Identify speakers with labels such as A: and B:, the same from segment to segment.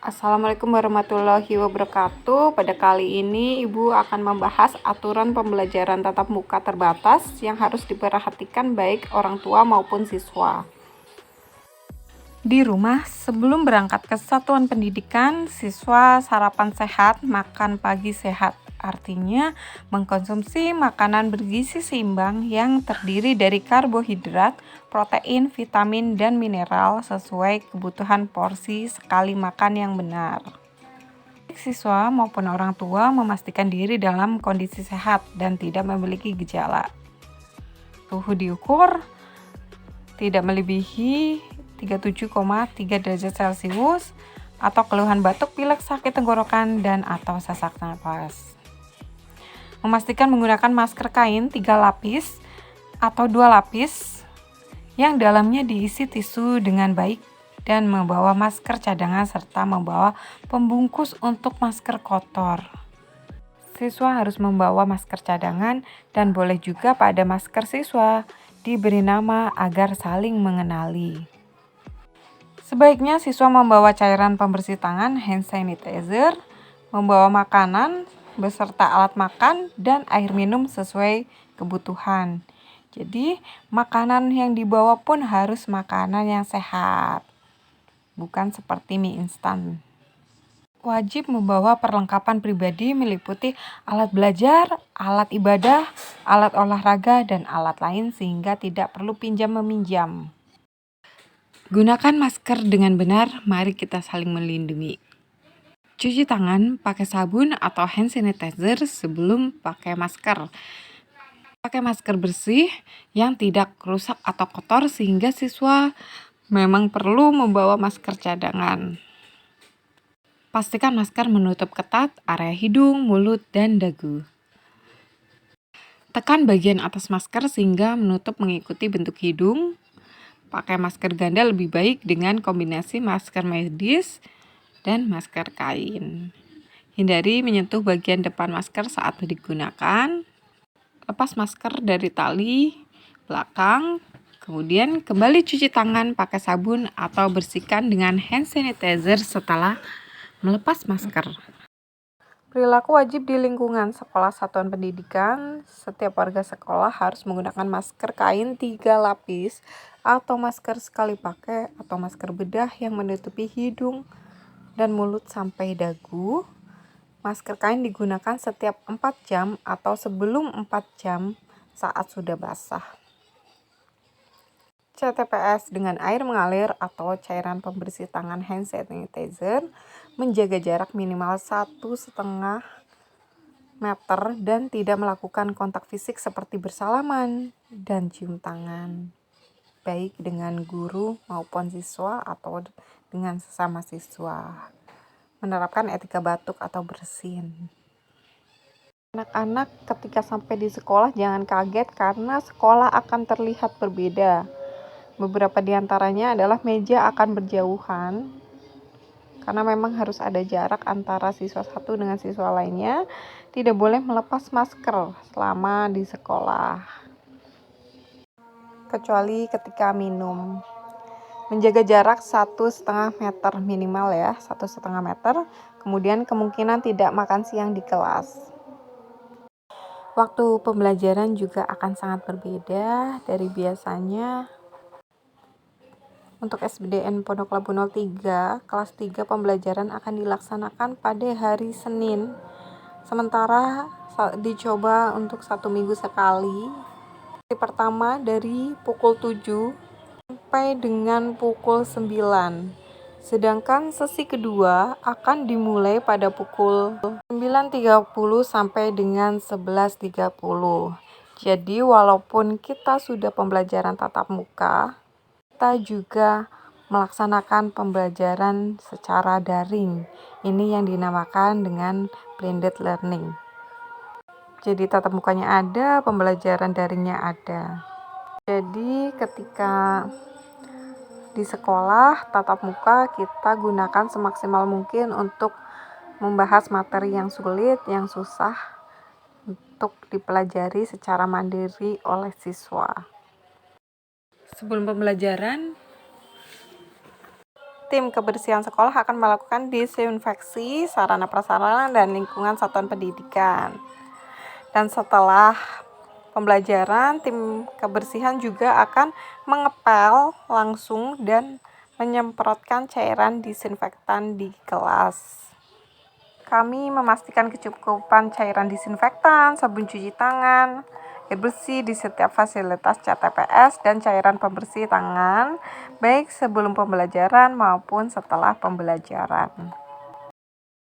A: Assalamualaikum warahmatullahi wabarakatuh. Pada kali ini Ibu akan membahas aturan pembelajaran tatap muka terbatas yang harus diperhatikan baik orang tua maupun siswa. Di rumah, sebelum berangkat ke satuan pendidikan, siswa sarapan sehat, makan pagi sehat. Artinya, mengkonsumsi makanan bergizi seimbang yang terdiri dari karbohidrat, protein, vitamin, dan mineral sesuai kebutuhan porsi sekali makan yang benar. Siswa maupun orang tua memastikan diri dalam kondisi sehat dan tidak memiliki gejala. Suhu diukur tidak melebihi 37,3 derajat Celcius atau keluhan batuk, pilek, sakit tenggorokan, dan atau sesak napas. Memastikan menggunakan masker kain 3 lapis atau 2 lapis yang dalamnya diisi tisu dengan baik dan membawa masker cadangan serta membawa pembungkus untuk masker kotor. Siswa harus membawa masker cadangan dan boleh juga pada masker siswa diberi nama agar saling mengenali. Sebaiknya siswa membawa cairan pembersih tangan hand sanitizer, membawa makanan beserta alat makan dan air minum sesuai kebutuhan. Jadi, makanan yang dibawa pun harus makanan yang sehat, bukan seperti mie instan. Wajib membawa perlengkapan pribadi meliputi alat belajar, alat ibadah, alat olahraga, dan alat lain sehingga tidak perlu pinjam-meminjam. Gunakan masker dengan benar, mari kita saling melindungi. Cuci tangan pakai sabun atau hand sanitizer sebelum pakai masker. Pakai masker bersih yang tidak rusak atau kotor sehingga siswa memang perlu membawa masker cadangan. Pastikan masker menutup ketat area hidung, mulut, dan dagu. Tekan bagian atas masker sehingga menutup mengikuti bentuk hidung. Pakai masker ganda lebih baik dengan kombinasi masker medis dan masker kain. Hindari menyentuh bagian depan masker saat digunakan. Lepas masker dari tali belakang, kemudian kembali cuci tangan pakai sabun atau bersihkan dengan hand sanitizer setelah melepas masker. Perilaku wajib di lingkungan sekolah satuan pendidikan. Setiap warga sekolah harus menggunakan masker kain 3 lapis atau masker sekali pakai atau masker bedah yang menutupi hidung dan mulut sampai dagu. Masker kain digunakan setiap 4 jam atau sebelum 4 jam saat sudah basah. CTPS dengan air mengalir atau cairan pembersih tangan hand sanitizer, menjaga jarak minimal 1,5 meter dan tidak melakukan kontak fisik seperti bersalaman dan cium tangan, baik dengan guru maupun siswa atau dengan sesama siswa. Menerapkan etika batuk atau bersin. Anak-anak ketika sampai di sekolah jangan kaget karena sekolah akan terlihat berbeda. Beberapa di antaranya adalah meja akan berjauhan karena memang harus ada jarak antara siswa satu dengan siswa lainnya. Tidak boleh melepas masker selama di sekolah, kecuali ketika minum. Menjaga jarak 1,5 meter minimal ya, 1,5 meter. Kemudian kemungkinan tidak makan siang di kelas. Waktu pembelajaran juga akan sangat berbeda dari biasanya. Untuk SBDN Pondok Labu 03, kelas 3 pembelajaran akan dilaksanakan pada hari Senin. Sementara dicoba untuk 1 minggu sekali. Hari pertama dari pukul 7 sampai dengan pukul 9. Sedangkan sesi kedua akan dimulai pada pukul 9.30 sampai dengan 11.30. Jadi walaupun kita sudah pembelajaran tatap muka, kita juga melaksanakan pembelajaran secara daring. Ini yang dinamakan dengan blended learning. Jadi tatap mukanya ada, pembelajaran daringnya ada. Jadi ketika di sekolah tatap muka kita gunakan semaksimal mungkin untuk membahas materi yang sulit, yang susah untuk dipelajari secara mandiri oleh siswa. Sebelum pembelajaran, Tim kebersihan sekolah akan melakukan disinfeksi sarana prasarana dan lingkungan satuan pendidikan. Dan setelah pembelajaran, tim kebersihan juga akan mengepel langsung dan menyemprotkan cairan disinfektan di kelas. Kami memastikan kecukupan cairan disinfektan, sabun cuci tangan, air bersih di setiap fasilitas CTPS, dan cairan pembersih tangan, baik sebelum pembelajaran maupun setelah pembelajaran.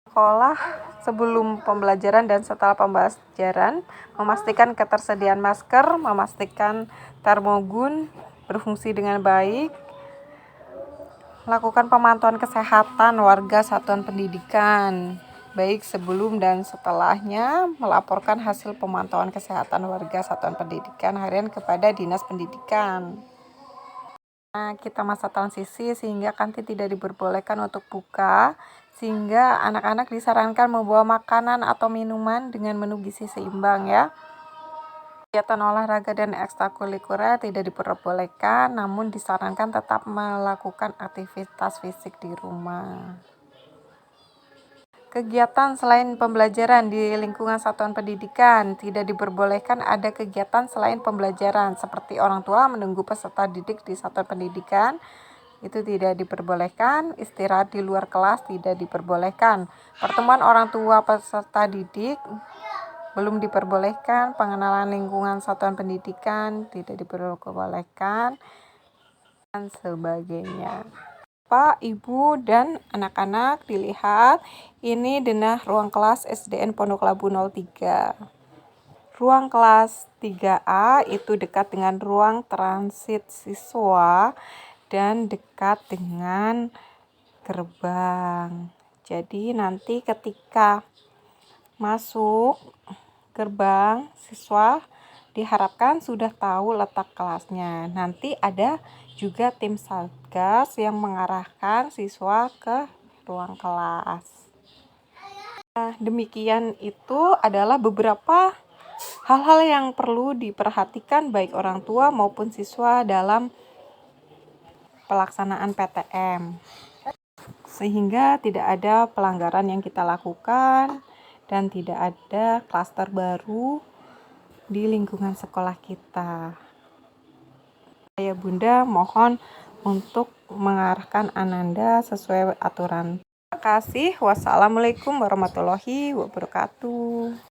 A: Sekolah sebelum pembelajaran dan setelah pembelajaran, memastikan ketersediaan masker, memastikan termogun berfungsi dengan baik, lakukan pemantauan kesehatan warga satuan pendidikan, baik sebelum dan setelahnya, melaporkan hasil pemantauan kesehatan warga satuan pendidikan harian kepada Dinas Pendidikan. Kita masa transisi sehingga kantin tidak diperbolehkan untuk buka, sehingga anak-anak disarankan membawa makanan atau minuman dengan menu gizi seimbang ya. Kegiatan olahraga dan ekstrakurikuler tidak diperbolehkan, namun disarankan tetap melakukan aktivitas fisik di rumah. Kegiatan selain pembelajaran di lingkungan satuan pendidikan tidak diperbolehkan. Ada kegiatan selain pembelajaran seperti orang tua menunggu peserta didik di satuan pendidikan, itu tidak diperbolehkan. Istirahat di luar kelas tidak diperbolehkan. Pertemuan orang tua peserta didik belum diperbolehkan. Pengenalan lingkungan satuan pendidikan tidak diperbolehkan, dan sebagainya. Pak, Ibu, dan anak-anak dilihat, ini denah ruang kelas SDN Pondok Labu 03. Ruang kelas 3A itu dekat dengan ruang transit siswa dan dekat dengan gerbang. Jadi nanti ketika masuk gerbang, siswa diharapkan sudah tahu letak kelasnya. Nanti ada juga tim satgas yang mengarahkan siswa ke ruang kelas. Demikian itu adalah beberapa hal-hal yang perlu diperhatikan baik orang tua maupun siswa dalam pelaksanaan PTM, sehingga tidak ada pelanggaran yang kita lakukan dan tidak ada klaster baru di lingkungan sekolah kita. Saya Bunda mohon untuk mengarahkan Ananda sesuai aturan. Terima kasih. Wassalamualaikum warahmatullahi wabarakatuh.